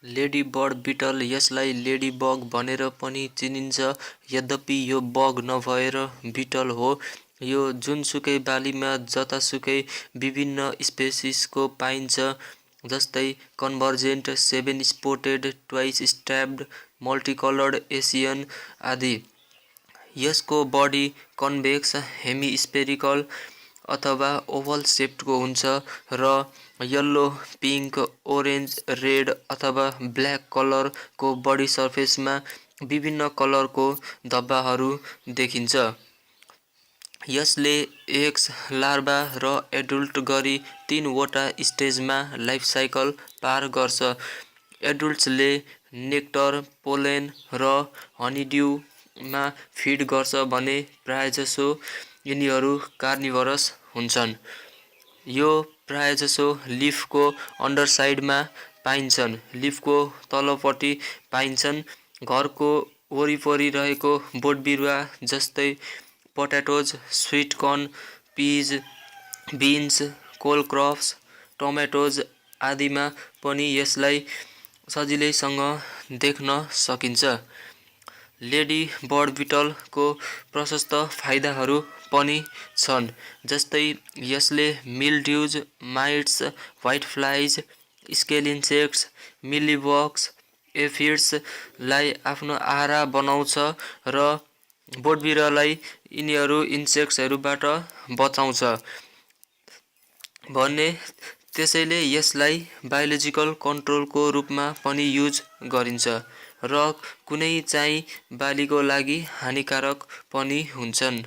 Lady bird beetle, यसलाई ladybug भनेर पनि चिनिन्छ, यद्यपि यो बग नभएर बिटल हो। यो जुनसुकै बालीमा जतासुकै विभिन्न स्पेसिसको पाइन्छ, जस्तै convergent, seven spotted, twice स्ट्याप्ड, मल्टिकलर्ड Asian आदि। यसको बडी कन्भेक्स, हेमिस्फेरिकल अथवा ओभल सेप्डको हुन्छ र येल्लो, पिङ्क, ओरेन्ज, रेड अथवा ब्ल्याक कलरको बडी सर्फेसमा विभिन्न कलरको धब्बाहरू देखिन्छ। यसले एग्स, लार्भा र एडल्ट गरी 3 वटा स्टेजमा लाइफ साइकल पार गर्छ। एडल्ट्सले नेक्टर, पोलेन र हनीड्यूमा फिड गर्छ भने प्रायजसो यिनीहरू कार्निभरस हुन्छन्। यो प्रायजसो लिफको अन्डरसाइडमा पाइन्छन्, लिफको तलपट्टि पाइन्छन्। घरको वरिपरि रहेको बोटबिरुवा जस्तै पोटाटोज, स्वीट कर्न, पिज, बिन्स, कोल क्रप्स, टमेटोज आदिमा पनि यसलाई सजिलैसँग देख्न सकिन्छ। लेडी बर्ड बिटलको प्रशस्त फाइदाहरू पनि छन्, जस्तै यसले मिलड्युज, माइट्स, व्हाइटफ्लाइज, स्केल इन्सेक्ट्स, मिलीबग्स, एफिड्सलाई आफ्नो आहारा बनाउँछ र बोटबिरुवालाई यिनीहरू इन्सेक्ट्सहरूबाट बचाउँछ भने त्यसैले यसलाई बायोलोजिकल कन्ट्रोलको रूपमा पनि युज गरिन्छ र कुनै चाहिँ बालीको लागि हानिकारक पनि हुन्छन्।